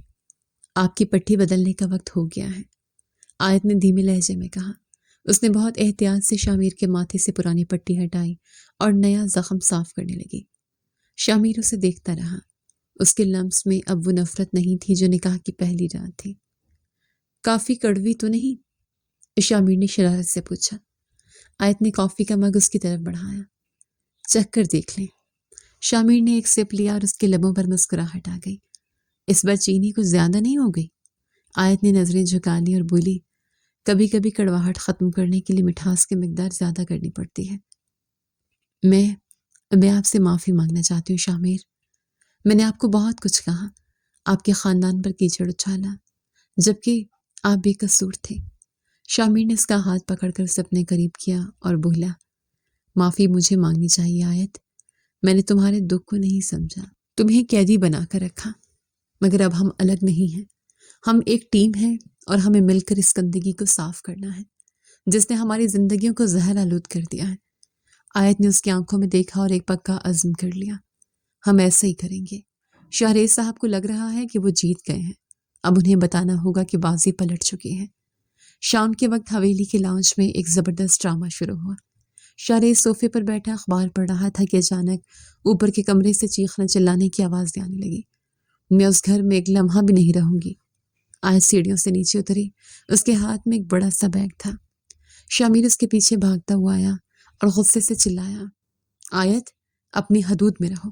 آپ کی پٹی بدلنے کا وقت ہو گیا ہے، آیت نے دھیمے لہجے میں کہا۔ اس نے بہت احتیاط سے شامیر کے ماتھے سے پرانی پٹی ہٹائی اور نیا زخم صاف کرنے لگی۔ شامیر اسے دیکھتا رہا۔ اس کے لمس میں اب وہ نفرت نہیں تھی جو نکاح کی پہلی رات تھی۔ کافی کڑوی تو نہیں؟ شامیر نے شرارت سے پوچھا۔ آیت نے کافی کا مگ اس کی طرف بڑھایا۔ چکھ کر دیکھ لیں۔ شامیر نے ایک سپ لیا اور اس کے لبوں پر مسکراہٹ آ گئی۔ اس بار چینی کچھ زیادہ نہیں ہو گئی؟ آیت نے نظریں جھکا لی اور بولی، کبھی کبھی کڑواہٹ ختم کرنے کے لیے مٹھاس کی مقدار زیادہ کرنی پڑتی ہے۔ میں آپ سے معافی مانگنا چاہتی ہوں شامیر۔ میں نے آپ کو بہت کچھ کہا، آپ کے خاندان پر کیچڑ اچھالا، جبکہ آپ بے قصور تھے۔ شامیر نے اس کا ہاتھ پکڑ کر اسے اپنے قریب کیا اور بولا، معافی مجھے مانگنی چاہیے آیت، میں نے تمہارے دکھ کو نہیں سمجھا، تمہیں قیدی بنا کر رکھا، مگر اب ہم الگ نہیں ہیں، ہم ایک ٹیم ہیں اور ہمیں مل کر اس گندگی کو صاف کرنا ہے جس نے ہماری زندگیوں کو زہر آلود کر دیا ہے۔ آیت نے اس کی آنکھوں میں دیکھا اور ایک پکا عزم کر لیا، ہم ایسا ہی کریں گے۔ شہریز صاحب کو لگ رہا ہے کہ وہ جیت گئے ہیں، اب انہیں بتانا ہوگا کہ بازی پلٹ چکی ہے۔ شام کے وقت حویلی کے لاؤنج میں ایک زبردست ڈرامہ شروع ہوا۔ شہریز صوفے پر بیٹھا اخبار پڑھ رہا تھا کہ اچانک اوپر کے کمرے سے چیخنے چلانے کی آواز آنے لگی۔ میں اس گھر میں ایک لمحہ بھی نہیں رہوں گی۔ آیت سیڑھیوں سے نیچے اتری، اس کے ہاتھ میں ایک بڑا سا بیگ تھا۔ شامیر اس کے پیچھے بھاگتا ہوا آیا اور غصے سے چلایا، آیت اپنی حدود میں رہو،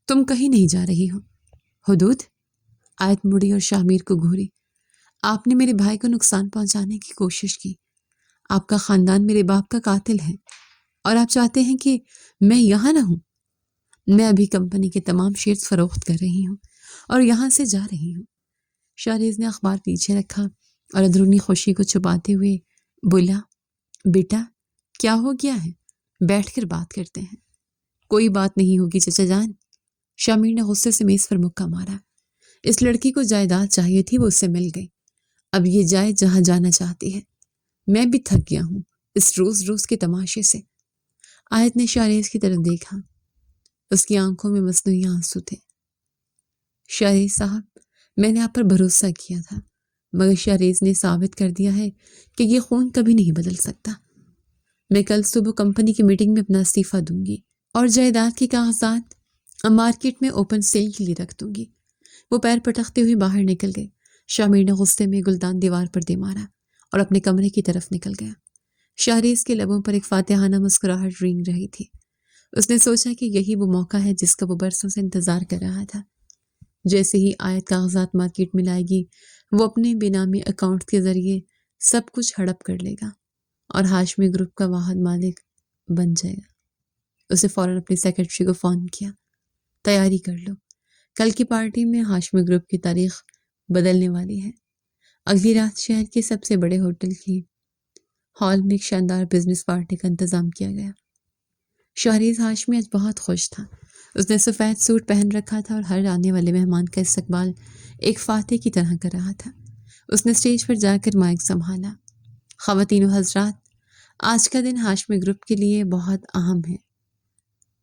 تم کہیں نہیں جا رہی ہو۔ حدود؟ آیت مڑی اور شامیر کو گھوری۔ آپ نے میرے بھائی کو نقصان پہنچانے کی کوشش کی، آپ کا خاندان میرے باپ کا قاتل ہے اور آپ چاہتے ہیں کہ میں یہاں نہ ہوں۔ میں ابھی کمپنی کے تمام شیئرز فروخت کر رہی ہوں اور یہاں سے جا رہی ہوں۔ شہریز نے اخبار پیچھے رکھا اور اندرونی خوشی کو چھپاتے ہوئے بولا، بیٹا کیا ہو گیا ہے، بیٹھ کر بات کرتے ہیں۔ کوئی بات نہیں ہوگی چچا جان۔ شامیر نے غصے سے میز پر مکہ مارا۔ اس لڑکی کو جائیداد چاہیے تھی، وہ اسے مل گئی، اب یہ جائے جہاں جانا چاہتی ہے۔ میں بھی تھک گیا ہوں اس روز روز کے تماشے سے۔ آیت نے شہریز کی طرف دیکھا، اس کی آنکھوں میں مصنوعی آنسو تھے۔ شہریز صاحب، میں نے آپ پر بھروسہ کیا تھا، مگر شہریز نے ثابت کر دیا ہے کہ یہ خون کبھی نہیں بدل سکتا۔ میں کل صبح کمپنی کی میٹنگ میں اپنا استعفیٰ دوں گی اور جائیداد کے کاغذات مارکیٹ میں اوپن سیل کے لیے رکھ دوں گی۔ وہ پیر پٹکتے ہوئے باہر نکل گئے۔ شامیر نے غصے میں گلدان دیوار پر دے مارا اور اپنے کمرے کی طرف نکل گیا۔ شہریز کے لبوں پر ایک فاتحانہ مسکراہٹ رینگ رہی تھی۔ اس نے سوچا کہ یہی وہ موقع ہے جس کا وہ برسوں سے انتظار کر رہا تھا۔ جیسے ہی آیت کاغذات مارکیٹ میں لائے گی، وہ اپنے بے نامی اکاؤنٹ کے ذریعے سب کچھ ہڑپ کر لے گا اور ہاشمی گروپ کا واحد مالک بن جائے گا۔ اسے فوراً اپنی سیکرٹری کو فون کیا، تیاری کر لو، کل کی پارٹی میں ہاشمی گروپ کی تاریخ بدلنے والی ہے۔ اگلی رات شہر کے سب سے بڑے ہوٹل کی ہال میں ایک شاندار بزنس پارٹی کا انتظام کیا گیا۔ شہریز ہاشمی آج بہت خوش تھا۔ اس نے سفید سوٹ پہن رکھا تھا اور ہر آنے والے مہمان کا استقبال ایک فاتح کی طرح کر رہا تھا۔ اس نے اسٹیج پر جا کر مائک سنبھالا۔ خواتین و حضرات، آج کا دن ہاشمی گروپ کے لیے بہت اہم ہے۔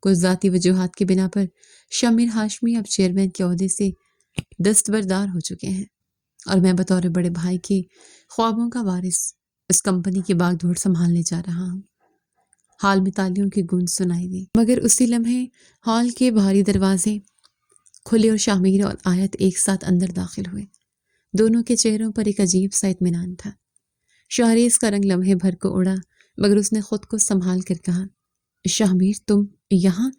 کچھ ذاتی وجوہات کی بنا پر شامیر ہاشمی اب چیئرمین کے عہدے سے دستبردار ہو چکے ہیں اور میں بطور بڑے بھائی کے خوابوں کا وارث اس کمپنی کی باغ دوڑ سنبھالنے جا رہا ہوں۔ ہال میں تالیوں کی گونج سنائی دی، مگر اسی لمحے ہال کے بھاری دروازے کھلے اور شامیر اور آیت ایک ساتھ اندر داخل ہوئے۔ دونوں کے چہروں پر ایک عجیب سا اطمینان تھا۔ شہریز کا رنگ لمحے بھر کو اڑا، مگر اس نے خود کو سنبھال کر کہا، شامیر تم یہاں؟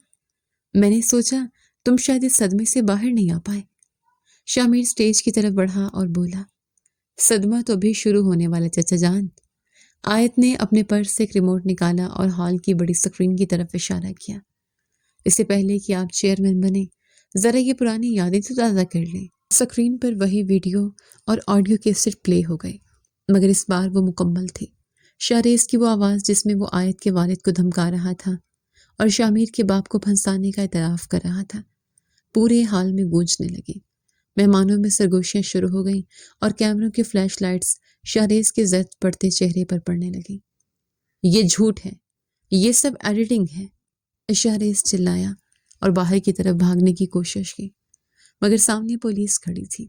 میں نے سوچا تم شاید اس صدمے سے باہر نہیں آ پائے۔ شامیر سٹیج کی طرف بڑھا اور بولا، صدمہ تو ابھی شروع ہونے والا چچا جان۔ آیت نے اپنے پرس سے ایک ریموٹ نکالا اور ہال کی بڑی سکرین کی طرف اشارہ کیا۔ اس سے پہلے کہ آپ چیئرمین بنے، ذرا یہ پرانی یادیں تو تازہ کر لیں۔ سکرین پر وہی ویڈیو اور آڈیو کیسٹ پلے ہو گئے، مگر اس بار وہ مکمل تھی۔ شہریز کی وہ آواز جس میں وہ آیت کے والد کو دھمکا رہا تھا اور شامیر کے باپ کو پھنسانے کا اعتراف کر رہا تھا، پورے حال میں گونجنے لگی۔ مہمانوں میں سرگوشیاں شروع ہو گئیں اور کیمروں کی فلیش لائٹس شہریز کے زرد پڑتے چہرے پر پڑنے لگیں۔ یہ جھوٹ ہے، یہ سب ایڈیٹنگ ہے، شہریز چلایا اور باہر کی طرف بھاگنے کی کوشش کی، مگر سامنے پولیس کھڑی تھی۔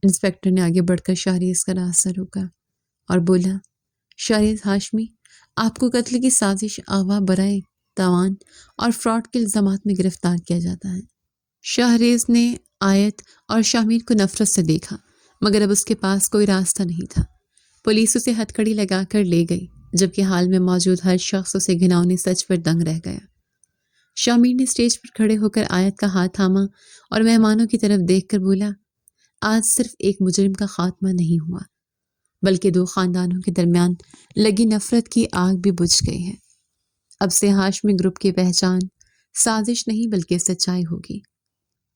انسپیکٹر نے آگے بڑھ کر شہریز کا راستہ روکا اور بولا، شہریز ہاشمی، آپ کو قتل کی سازش، اغوا، برائے تاوان اور فراڈ کے الزامات میں گرفتار کیا جاتا ہے۔ شہریز نے آیت اور شامیر کو نفرت سے دیکھا، مگر اب اس کے پاس کوئی راستہ نہیں تھا۔ پولیس اسے ہتھکڑی لگا کر لے گئی، جبکہ حال میں موجود ہر شخص اسے گھناؤنے سچ پر دنگ رہ گیا۔ شامیر نے اسٹیج پر کھڑے ہو کر آیت کا ہاتھ تھاما اور مہمانوں کی طرف دیکھ کر بولا، آج صرف ایک مجرم کا خاتمہ نہیں ہوا، بلکہ دو خاندانوں کے درمیان لگی نفرت کی آگ بھی بجھ گئی ہے۔ اب سے ہاشمی گروپ کی پہچان سازش نہیں بلکہ سچائی ہوگی۔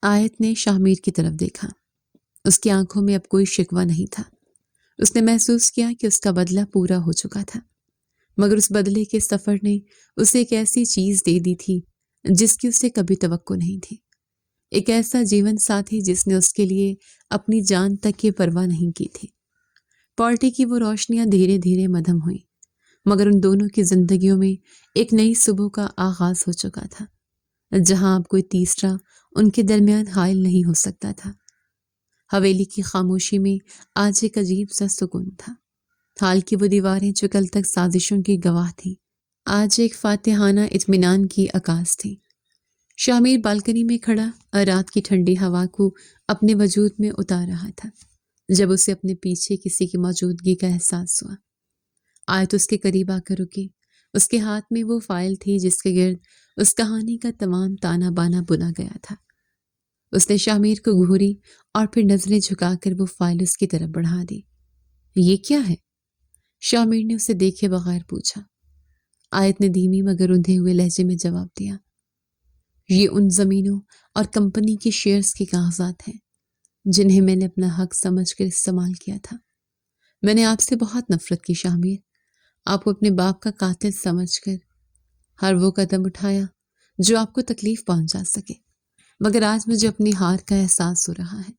آیت نے شامیر کی طرف دیکھا۔ اس کی آنکھوں میں اب کوئی شکوہ نہیں تھا۔ اس نے محسوس کیا کہ اس کا بدلہ پورا ہو چکا تھا، مگر اس بدلے کے سفر نے اسے ایک ایسی چیز دے دی تھی جس کی اسے کبھی توقع نہیں تھی، ایک ایسا جیون ساتھی جس نے اس کے لیے اپنی جان تک کی پرواہ نہیں کی تھی۔ پارٹی کی وہ روشنیاں دھیرے دھیرے مدھم ہوئیں، مگر ان دونوں کی زندگیوں میں ایک نئی صبح کا آغاز ہو چکا تھا، جہاں اب کوئی تیسرا ان کے درمیان حائل نہیں ہو سکتا تھا۔ حویلی کی خاموشی میں آج ایک عجیب سا سکون تھا۔ حال کی وہ دیواریں جو کل تک سازشوں کی گواہ تھیں، آج ایک فاتحانہ اطمینان کی عکاس تھیں۔ شامیر بالکنی میں کھڑا رات کی ٹھنڈی ہوا کو اپنے وجود میں اتار رہا تھا، جب اسے اپنے پیچھے کسی کی موجودگی کا احساس ہوا۔ آیت اس کے قریب آ کر رکی۔ اس کے ہاتھ میں وہ فائل تھی جس کے گرد اس کہانی کا تمام تانا بانا بنا گیا تھا۔ اس نے شامیر کو گھوری اور پھر نظریں جھکا کر وہ فائل اس کی طرف بڑھا دی۔ یہ کیا ہے؟ شامیر نے اسے دیکھے بغیر پوچھا۔ آیت نے دھیمی مگر روندھے ہوئے لہجے میں جواب دیا، یہ ان زمینوں اور کمپنی کے شیئرز کے کاغذات ہیں جنہیں میں نے اپنا حق سمجھ کر استعمال کیا تھا۔ میں نے آپ سے بہت نفرت کی شامیر، آپ کو اپنے باپ کا قاتل سمجھ کر ہر وہ قدم اٹھایا جو آپ کو تکلیف پہنچا سکے، مگر آج مجھے اپنی ہار کا احساس ہو رہا ہے۔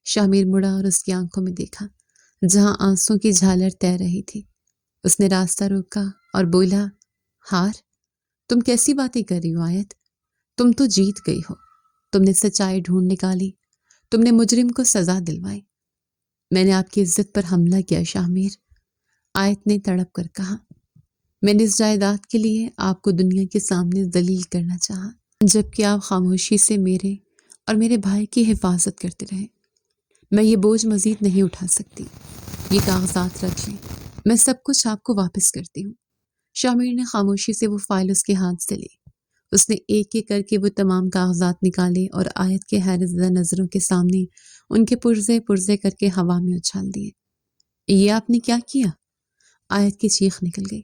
شامیر مڑا اور اس کی آنکھوں میں دیکھا جہاں آنسوں کی جھالر تیر رہی تھی۔ اس نے راستہ روکا اور بولا، ہار؟ تم کیسی باتیں کر رہی ہو آیت؟ تم تو جیت گئی ہو، تم نے سچائی ڈھونڈ نکالی، تم نے مجرم کو سزا دلوائی۔ میں نے آپ کی عزت پر حملہ کیا شاہ میر، آیت نے تڑپ کر کہا۔ میں نے اس جائیداد کے لیے آپ کو دنیا کے سامنے ذلیل کرنا چاہا، جبکہ آپ خاموشی سے میرے اور میرے بھائی کی حفاظت کرتے رہے۔ میں یہ بوجھ مزید نہیں اٹھا سکتی۔ یہ کاغذات رکھ لیں، میں سب کچھ آپ کو واپس کرتی ہوں۔ شاہ میر نے خاموشی سے وہ فائل اس کے ہاتھ سے لی۔ اس نے ایک ایک کر کے وہ تمام کاغذات نکالے اور آیت کے حیرت زدہ نظروں کے سامنے ان کے پرزے پرزے کر کے ہوا میں اچھال دیے۔ یہ آپ نے کیا کیا؟ آیت کی چیخ نکل گئی۔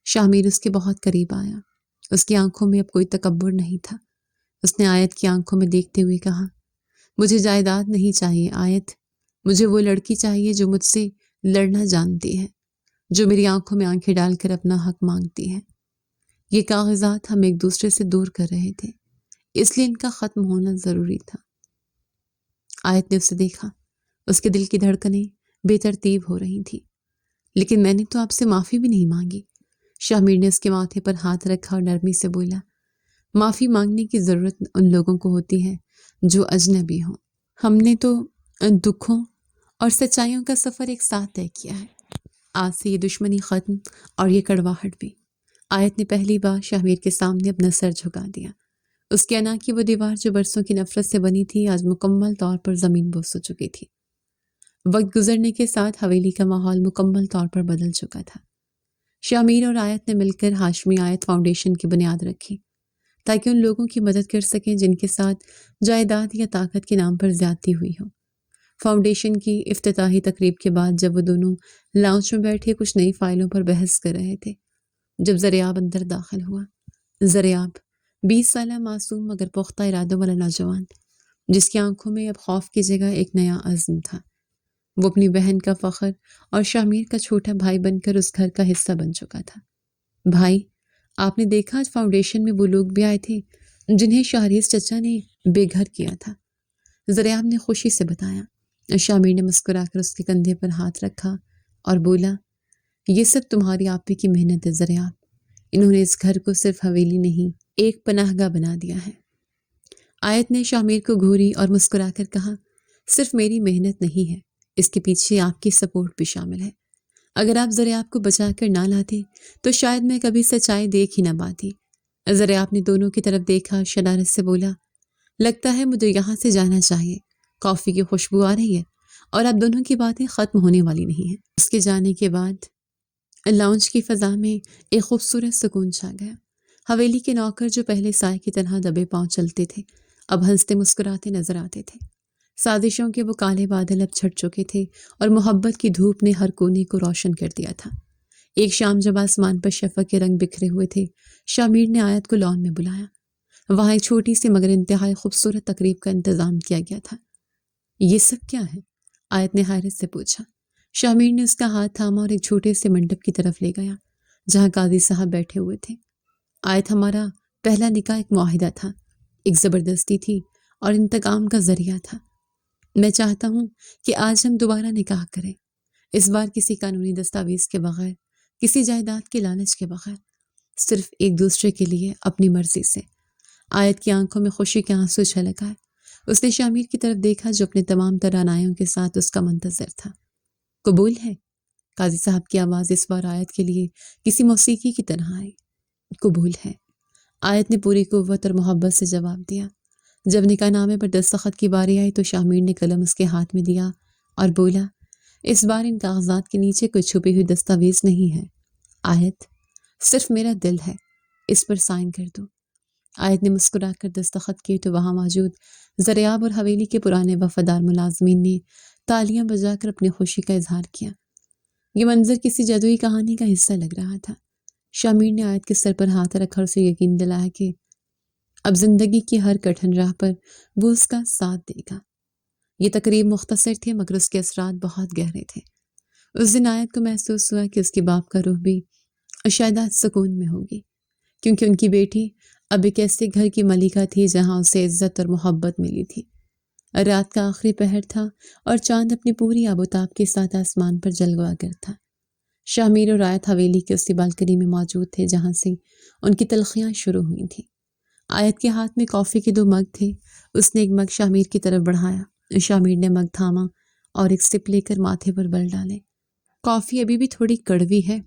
شاہ میر اس کے بہت قریب آیا۔ اس کی آنکھوں میں اب کوئی تکبر نہیں تھا۔ اس نے آیت کی آنکھوں میں دیکھتے ہوئے کہا، مجھے جائیداد نہیں چاہیے آیت، مجھے وہ لڑکی چاہیے جو مجھ سے لڑنا جانتی ہے، جو میری آنکھوں میں آنکھیں ڈال کر اپنا حق مانگتی ہے۔ یہ کاغذات ہم ایک دوسرے سے دور کر رہے تھے، اس لیے ان کا ختم ہونا ضروری تھا۔ آیت نے اسے دیکھا۔ اس کے دل کی دھڑکنیں بے ترتیب ہو رہی تھیں۔ لیکن میں نے تو آپ سے معافی بھی نہیں مانگی۔ شاہ میر نے اس کے ماتھے پر ہاتھ رکھا اور نرمی سے بولا، معافی مانگنے کی ضرورت ان لوگوں کو ہوتی ہے جو اجنبی ہوں۔ ہم نے تو دکھوں اور سچائیوں کا سفر ایک ساتھ طے کیا ہے۔ آج سے یہ دشمنی ختم اور یہ کڑواہٹ بھی۔ آیت نے پہلی بار شاہ میر کے سامنے اپنا سر جھکا دیا۔ اس کے انا کی وہ دیوار جو برسوں کی نفرت سے بنی تھی آج مکمل طور پر زمین بوس ہو چکی تھی۔ وقت گزرنے کے ساتھ حویلی کا ماحول مکمل طور پر بدل چکا تھا۔ شاہ میر اور آیت نے مل کر ہاشمی آیت فاؤنڈیشن کی بنیاد رکھی تاکہ ان لوگوں کی مدد کر سکیں جن کے ساتھ جائیداد یا طاقت کے نام پر زیادتی ہوئی ہو۔ فاؤنڈیشن کی افتتاحی تقریب کے بعد جب وہ دونوں لاؤنج میں بیٹھے کچھ نئی فائلوں پر بحث کر رہے تھے، جب زریاب اندر داخل ہوا۔ زریاب 20 سالہ معصوم مگر پختہ ارادوں والا نوجوان، جس کی آنکھوں میں اب خوف کی جگہ ایک نیا عزم تھا۔ وہ اپنی بہن کا فخر اور شاہ میر کا چھوٹا بھائی بن کر اس گھر کا حصہ بن چکا تھا۔ بھائی، آپ نے دیکھا آج فاؤنڈیشن میں وہ لوگ بھی آئے تھے جنہیں شاہریز چچا نے بے گھر کیا تھا، زریاب نے خوشی سے بتایا۔ شاہ میر نے مسکرا کر اس کے کندھے پر ہاتھ رکھا اور بولا، یہ سب تمہاری آپی کی محنت ہے زریاب، انہوں نے اس گھر کو صرف حویلی نہیں ایک پناہ گاہ بنا دیا ہے۔ آیت نے شاہ میر کو گھوری اور مسکرا کر کہا، صرف میری محنت نہیں ہے، اس کے پیچھے آپ کی سپورٹ بھی شامل ہے۔ اگر آپ زریاب کو بچا کر نہ لاتے تو شاید میں کبھی سچائی دیکھ ہی نہ پاتی۔ زریاب نے دونوں کی طرف دیکھا، شرارت سے بولا، لگتا ہے مجھے یہاں سے جانا چاہیے، کافی کی خوشبو آ رہی ہے اور اب دونوں کی باتیں ختم ہونے والی نہیں ہیں۔ اس کے جانے کے بعد لاؤنج کی فضا میں ایک خوبصورت سکون چھا گیا۔ حویلی کے نوکر جو پہلے سائے کی طرح دبے پاؤں چلتے تھے اب ہنستے مسکراتے نظر آتے تھے۔ سازشوں کے وہ کالے بادل اب چھٹ چکے تھے اور محبت کی دھوپ نے ہر کونے کو روشن کر دیا تھا۔ ایک شام جب آسمان پر شفق کے رنگ بکھرے ہوئے تھے، شاہ میر نے آیت کو لان میں بلایا۔ وہاں ایک چھوٹی سی مگر انتہائی خوبصورت تقریب کا انتظام کیا گیا تھا۔ یہ سب کیا ہے؟ آیت نے حیرت سے پوچھا۔ شاہ میر نے اس کا ہاتھ تھاما اور ایک چھوٹے سے منڈپ کی طرف لے گیا جہاں قاضی صاحب بیٹھے ہوئے تھے۔ آیت، ہمارا پہلا نکاح ایک معاہدہ تھا، ایک زبردستی تھی اور انتقام کا ذریعہ تھا۔ میں چاہتا ہوں کہ آج ہم دوبارہ نکاح کریں، اس بار کسی قانونی دستاویز کے بغیر، کسی جائیداد کے لالچ کے بغیر، صرف ایک دوسرے کے لیے اپنی مرضی سے۔ آیت کی آنکھوں میں خوشی کے آنسو چھلک آئے۔ اس نے شاہ میر کی طرف دیکھا جو اپنے تمام ترانائیوں کے ساتھ اس کا منتظر تھا۔ قبول ہے؟ قاضی صاحب کی آواز اس بار آیت کے لیے کسی موسیقی کی طرح آئی۔ قبول ہے، آیت نے پوری قوت اور محبت سے جواب دیا۔ جب نکاح نامے پر دستخط کی باری آئی تو شاہ میر نے قلم اس کے ہاتھ میں دیا اور بولا، اس بار ان کاغذات کے نیچے کوئی چھپی ہوئی دستاویز نہیں ہے آیت، صرف میرا دل ہے، اس پر سائن کر دو۔ آیت نے مسکرا کر دستخط کیے تو وہاں موجود زریاب اور حویلی کے پرانے وفادار ملازمین نے تالیاں بجا کر اپنی خوشی کا اظہار کیا۔ یہ منظر کسی جادوئی کہانی کا حصہ لگ رہا تھا۔ شاہ میر نے آیت کے سر پر ہاتھ رکھا اور اسے یقین دلایا کہ اب زندگی کی ہر کٹھن راہ پر وہ اس کا ساتھ دے گا۔ یہ تقریب مختصر تھی مگر اس کے اثرات بہت گہرے تھے۔ اس دن آیت کو محسوس ہوا کہ اس کے باپ کا روح بھی شاید آج سکون میں ہوگی، کیونکہ ان کی بیٹی اب ایک ایسے گھر کی ملکہ تھی جہاں اسے عزت اور محبت ملی تھی۔ رات کا آخری پہر تھا اور چاند اپنی پوری آب و تاب کے ساتھ آسمان پر جلوہ گر تھا۔ شاہ میر اور آیت حویلی کے اسی بالکنی میں موجود تھے جہاں سے ان کی تلخیاں شروع ہوئی تھیں۔ آیت کے ہاتھ میں کافی کے 2 مگ تھے۔ اس نے ایک مگ شاہ میر کی طرف بڑھایا، شاہ میر نے مگ تھاما اور ایک سپ لے کر ماتھے پر بل ڈالے۔ کافی ابھی بھی تھوڑی کڑوی ہے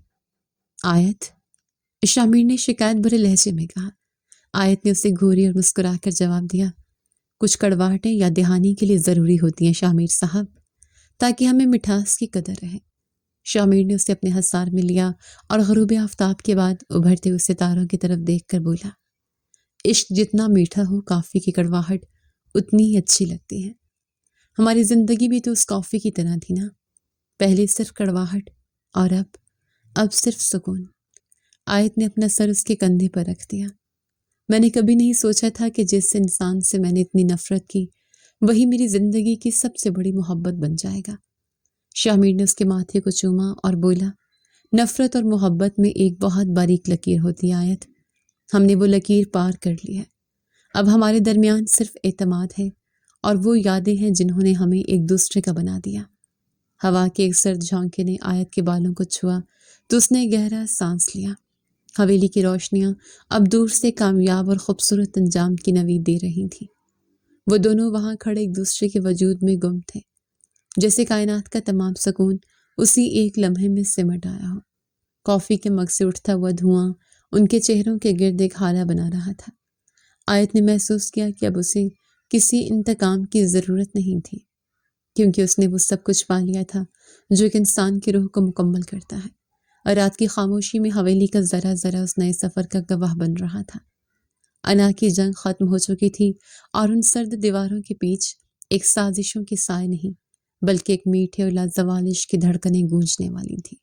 آیت، شامیر نے شکایت بھرے لہجے میں کہا۔ آیت نے اسے گھوری اور مسکرا کر جواب دیا، کچھ کڑواہٹیں یا دہانی کے لیے ضروری ہوتی ہیں شامیر صاحب، تاکہ ہمیں مٹھاس کی قدر رہے۔ شامیر نے اسے اپنے حصار میں لیا اور غروب آفتاب کے بعد ابھرتے ہوئے ستاروں کی طرف دیکھ کر بولا، عشق جتنا میٹھا ہو کافی کی کڑواہٹ اتنی ہی اچھی لگتی ہے۔ ہماری زندگی بھی تو اس کافی کی طرح تھی نا، پہلے صرف کڑواہٹ اور اب صرف سکون۔ آیت نے اپنا سر اس کے کندھے پر رکھ دیا۔ میں نے کبھی نہیں سوچا تھا کہ جس انسان سے میں نے اتنی نفرت کی وہی میری زندگی کی سب سے بڑی محبت بن جائے گا۔ شامیر نے اس کے ماتھے کو چوما اور بولا، نفرت اور محبت میں ایک بہت باریک لکیر ہوتی ہے آیت، ہم نے وہ لکیر پار کر لی ہے۔ اب ہمارے درمیان صرف اعتماد ہے اور وہ یادیں ہیں جنہوں نے ہمیں ایک دوسرے کا بنا دیا۔ ہوا کے ایک سرد جھونکے نے آیت کے بالوں کو چھوا تو اس نے گہرا سانس لیا۔ حویلی کی روشنیاں اب دور سے کامیاب اور خوبصورت انجام کی نوید دے رہی تھیں۔ وہ دونوں وہاں کھڑے ایک دوسرے کے وجود میں گم تھے، جیسے کائنات کا تمام سکون اسی ایک لمحے میں سمٹ آیا ہو۔ کافی کے مگ سے اٹھتا ہوا دھواں ان کے چہروں کے گرد ایک ہالہ بنا رہا تھا۔ آیت نے محسوس کیا کہ اب اسے کسی انتقام کی ضرورت نہیں تھی، کیونکہ اس نے وہ سب کچھ پا لیا تھا جو ایک انسان کی روح کو مکمل کرتا ہے۔ اور رات کی خاموشی میں حویلی کا ذرا ذرا اس نئے سفر کا گواہ بن رہا تھا۔ انا کی جنگ ختم ہو چکی تھی اور ان سرد دیواروں کے پیچھے ایک سازشوں کی سائے نہیں بلکہ ایک میٹھے اور لازوال عشق کی دھڑکنیں گونجنے والی تھی۔